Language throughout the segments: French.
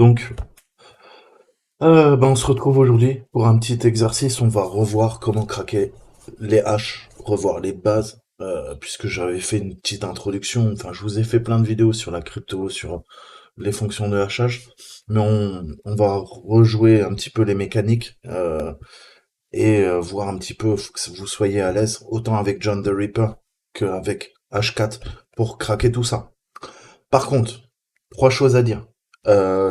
Donc, on se retrouve aujourd'hui pour un petit exercice. On va revoir comment craquer les haches, revoir les bases, puisque j'avais fait une petite introduction. Enfin, je vous ai fait plein de vidéos sur la crypto, sur les fonctions de hachage, mais on va rejouer un petit peu les mécaniques et voir un petit peu que vous soyez à l'aise, autant avec John the Ripper qu'avec H4 pour craquer tout ça. Par contre, trois choses à dire.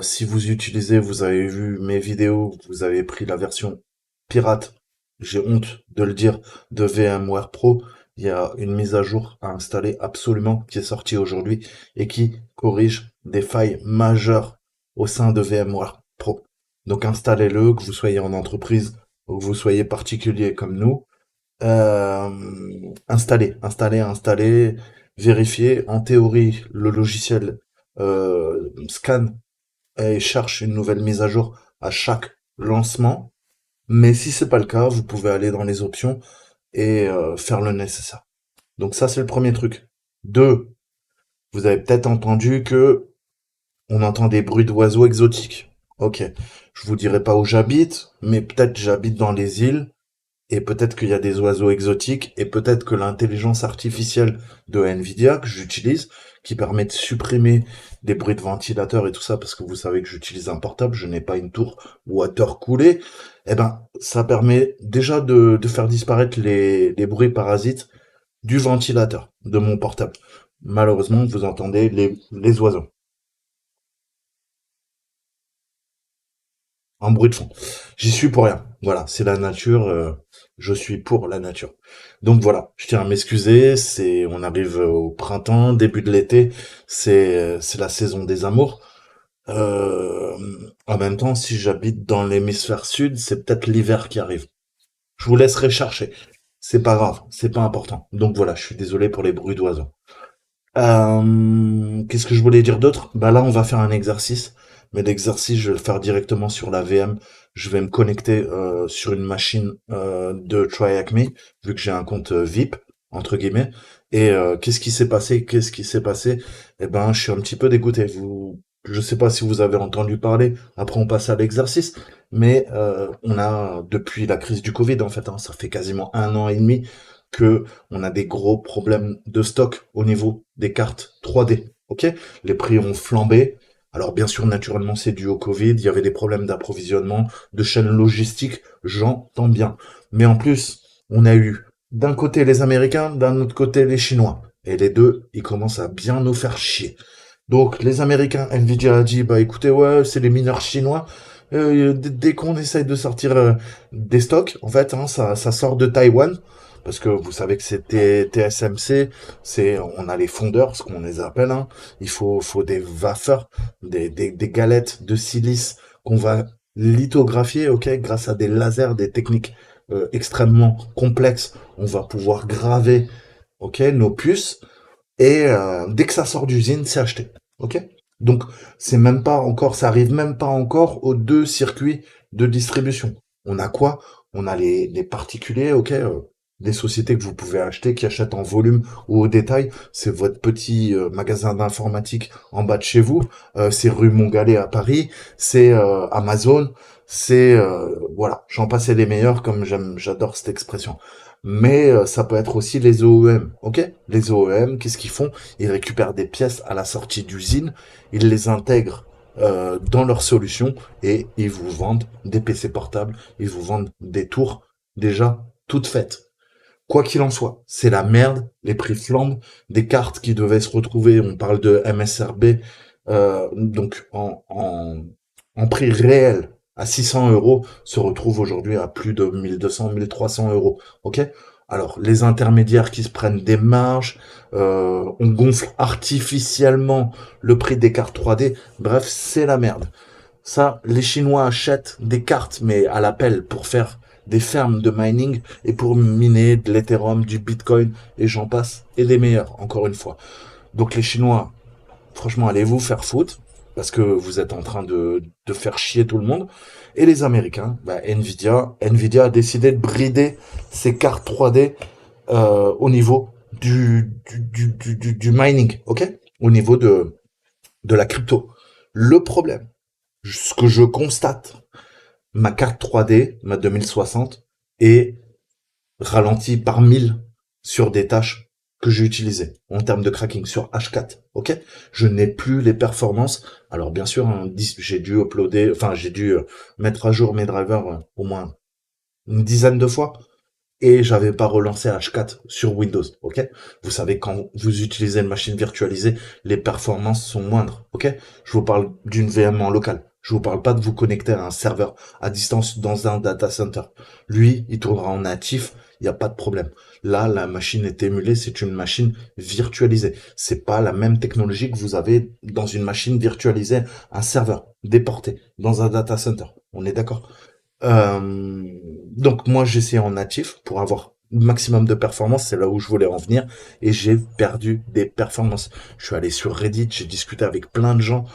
Si vous utilisez, vous avez vu mes vidéos, vous avez pris la version pirate, j'ai honte de le dire, de VMware Pro, il y a une mise à jour à installer absolument qui est sortie aujourd'hui et qui corrige des failles majeures au sein de VMware Pro. Donc installez-le, que vous soyez en entreprise ou que vous soyez particulier comme nous. Installer, vérifier. En théorie, le logiciel scanne et cherche une nouvelle mise à jour à chaque lancement. Mais si c'est pas le cas, vous pouvez aller dans les options et faire le nécessaire. Donc ça, c'est le premier truc. Deux, vous avez peut-être entendu que on entend des bruits d'oiseaux exotiques. Ok, je vous dirai pas où j'habite, mais peut-être j'habite dans les îles. Et peut-être qu'il y a des oiseaux exotiques, et peut-être que l'intelligence artificielle de Nvidia que j'utilise, qui permet de supprimer des bruits de ventilateur et tout ça, parce que vous savez que j'utilise un portable, je n'ai pas une tour water coolée, eh ben, ça permet déjà de faire disparaître les bruits parasites du ventilateur de mon portable. Malheureusement, vous entendez les oiseaux en bruit de fond. J'y suis pour rien. Voilà, c'est la nature. Je suis pour la nature. Donc voilà, je tiens à m'excuser. On arrive au printemps, début de l'été. C'est la saison des amours. Euh, En même temps, si j'habite dans l'hémisphère sud, c'est peut-être l'hiver qui arrive. Je vous laisserai chercher. C'est pas grave, c'est pas important. Donc voilà, je suis désolé pour les bruits d'oiseaux. Qu'est-ce que je voulais dire d'autre? Bah là, on va faire un exercice, mais l'exercice, je vais le faire directement sur la VM. Je vais me connecter sur une machine de TryHackMe, vu que j'ai un compte VIP, entre guillemets. Et qu'est-ce qui s'est passé? Qu'est-ce qui s'est passé? Eh ben, je suis un petit peu dégoûté. Je sais pas si vous avez entendu parler. Après, on passe à l'exercice. Mais on a, depuis la crise du Covid, en fait, hein, ça fait quasiment 1 an et demi que on a des gros problèmes de stock au niveau des cartes 3D. Ok, les prix ont flambé. Alors bien sûr, naturellement, c'est dû au Covid. Il y avait des problèmes d'approvisionnement, de chaînes logistiques. J'entends bien. Mais en plus, on a eu d'un côté les Américains, d'un autre côté les Chinois. Et les deux, ils commencent à bien nous faire chier. Donc les Américains, Nvidia a dit, bah écoutez, ouais, c'est les mineurs chinois. Dès qu'on essaye de sortir des stocks, en fait, hein, ça sort de Taïwan parce que vous savez que c'est TSMC, on a les fondeurs, ce qu'on les appelle, hein. Il faut des wafers, des galettes de silice qu'on va lithographier, ok, grâce à des lasers, des techniques extrêmement complexes. On va pouvoir graver, ok, nos puces, et dès que ça sort d'usine, c'est acheté, ok. Donc c'est même pas encore, ça arrive même pas encore aux deux circuits de distribution. On a quoi? On a les particuliers, ok, des sociétés que vous pouvez acheter, qui achètent en volume ou au détail. C'est votre petit magasin d'informatique en bas de chez vous. C'est rue Montgallet à Paris. C'est Amazon. C'est voilà, j'en passais les meilleurs, comme j'adore cette expression. Mais ça peut être aussi les OEM, ok? Les OEM, qu'est-ce qu'ils font? Ils récupèrent des pièces à la sortie d'usine, ils les intègrent dans leur solution et ils vous vendent des PC portables, ils vous vendent des tours déjà toutes faites. Quoi qu'il en soit, c'est la merde, les prix flambent, des cartes qui devaient se retrouver, on parle de MSRB, donc en prix réel à 600 euros, se retrouvent aujourd'hui à plus de 1200, 1300 euros. Ok? Alors, les intermédiaires qui se prennent des marges, on gonfle artificiellement le prix des cartes 3D, bref, c'est la merde. Ça, les Chinois achètent des cartes, mais à l'appel, pour faire des fermes de mining et pour miner de l'Ethereum, du Bitcoin, et j'en passe, et des meilleurs, encore une fois. Donc les Chinois, franchement, allez vous faire foutre, parce que vous êtes en train de faire chier tout le monde. Et les Américains, bah, Nvidia a décidé de brider ses cartes 3D au niveau du mining, ok? Au niveau de la crypto. Le problème, Ce que je constate, ma carte 3D, ma 2060, est ralentie par 1000 sur des tâches que j'ai utilisées en termes de cracking sur H4. Ok, je n'ai plus les performances. Alors bien sûr, hein, j'ai dû uploader, enfin j'ai dû mettre à jour mes drivers au moins une dizaine de fois et j'avais pas relancé H4 sur Windows, ok? Vous savez, quand vous utilisez une machine virtualisée, les performances sont moindres, ok? Je vous parle d'une VM en local. Je vous parle pas de vous connecter à un serveur à distance dans un data center. Lui, il tournera en natif, il n'y a pas de problème. Là, la machine est émulée, c'est une machine virtualisée. C'est pas la même technologie que vous avez dans une machine virtualisée, un serveur déporté dans un data center. On est d'accord? Euh, donc moi j'essaie en natif pour avoir le maximum de performance, c'est là où je voulais en venir, et j'ai perdu des performances. Je suis allé sur Reddit, j'ai discuté avec plein de gens,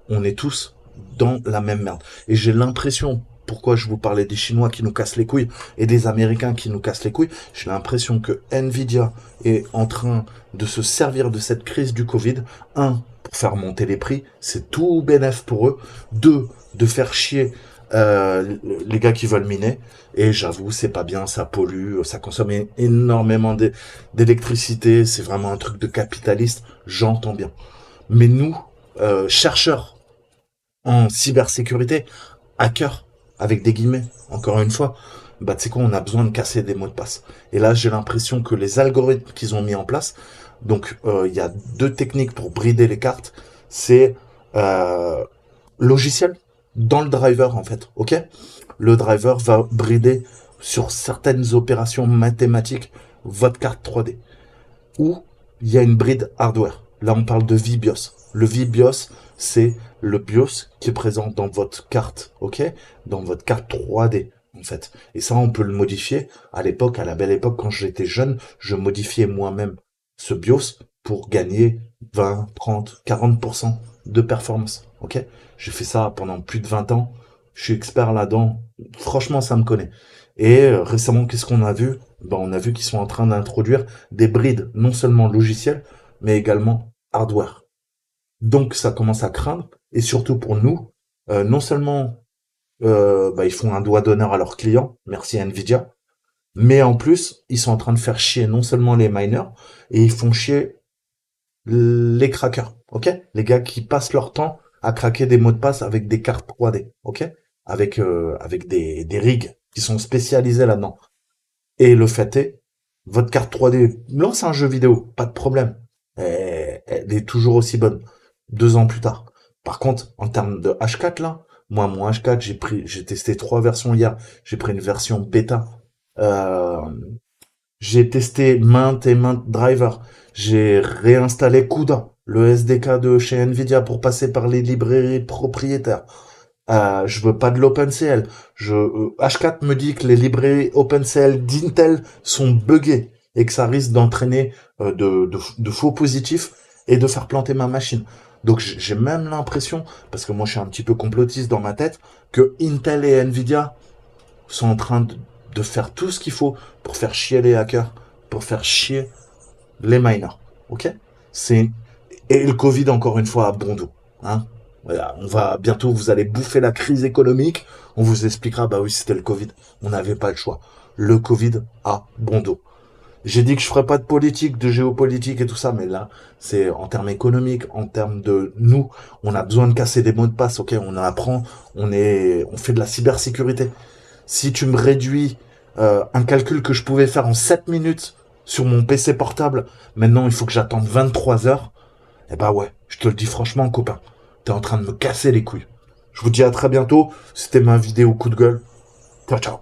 on est tous dans la même merde. Et j'ai l'impression, pourquoi je vous parlais des Chinois qui nous cassent les couilles et des Américains qui nous cassent les couilles, j'ai l'impression que Nvidia est en train de se servir de cette crise du Covid, un, pour faire monter les prix, c'est tout bénef pour eux, deux, de faire chier les gars qui veulent miner. Et j'avoue, c'est pas bien, ça pollue, ça consomme énormément d'électricité, c'est vraiment un truc de capitaliste, j'entends bien. Mais nous, chercheurs en cybersécurité, hackers, avec des guillemets, encore une fois, bah tu sais quoi, on a besoin de casser des mots de passe. Et là, j'ai l'impression que les algorithmes qu'ils ont mis en place, donc il y a deux techniques pour brider les cartes, c'est euh, logiciel dans le driver en fait, ok? Le driver va brider sur certaines opérations mathématiques votre carte 3D. Ou il y a une bride hardware. Là, on parle de VBIOS. Le VBIOS, c'est le BIOS qui est présent dans votre carte, ok? Dans votre carte 3D, en fait. Et ça, on peut le modifier. À l'époque, à la belle époque, quand j'étais jeune, je modifiais moi-même ce BIOS pour gagner 20, 30, 40% de performance, ok? J'ai fait ça pendant plus de 20 ans. Je suis expert là-dedans. Franchement, ça me connaît. Et récemment, qu'est-ce qu'on a vu? Ben, on a vu qu'ils sont en train d'introduire des brides, non seulement logicielles, mais également hardware. Donc ça commence à craindre, et surtout pour nous, non seulement bah, ils font un doigt d'honneur à leurs clients, merci Nvidia, mais en plus, ils sont en train de faire chier non seulement les miners, et ils font chier les crackers, ok? Les gars qui passent leur temps à craquer des mots de passe avec des cartes 3D, ok? Avec des rigs qui sont spécialisés là-dedans. Et le fait est, votre carte 3D lance un jeu vidéo, pas de problème. Elle est toujours aussi bonne, 2 ans plus tard. Par contre, en termes de H4 là, moi mon H4, j'ai testé 3 versions hier. J'ai pris une version bêta. Euh, j'ai testé maintes et maintes drivers. J'ai réinstallé CUDA, le SDK de chez Nvidia pour passer par les librairies propriétaires. Je veux pas de l'OpenCL. H4 me dit que les librairies OpenCL d'Intel sont buggées et que ça risque d'entraîner de faux positifs et de faire planter ma machine. Donc j'ai même l'impression, parce que moi je suis un petit peu complotiste dans ma tête, que Intel et Nvidia sont en train de faire tout ce qu'il faut pour faire chier les hackers, pour faire chier les miners. Ok? C'est Et le Covid encore une fois à bon dos. Hein? Voilà, on va bientôt, vous allez bouffer la crise économique. On vous expliquera, bah oui, c'était le Covid. On n'avait pas le choix. Le Covid a bon dos. J'ai dit que je ferais pas de politique, de géopolitique et tout ça, mais là, c'est en termes économiques, en termes de nous, on a besoin de casser des mots de passe, ok, on apprend, on fait de la cybersécurité. Si tu me réduis un calcul que je pouvais faire en 7 minutes sur mon PC portable, maintenant il faut que j'attende 23 heures, eh bah ouais, je te le dis franchement, copain, t'es en train de me casser les couilles. Je vous dis à très bientôt, c'était ma vidéo coup de gueule. Ciao, ciao.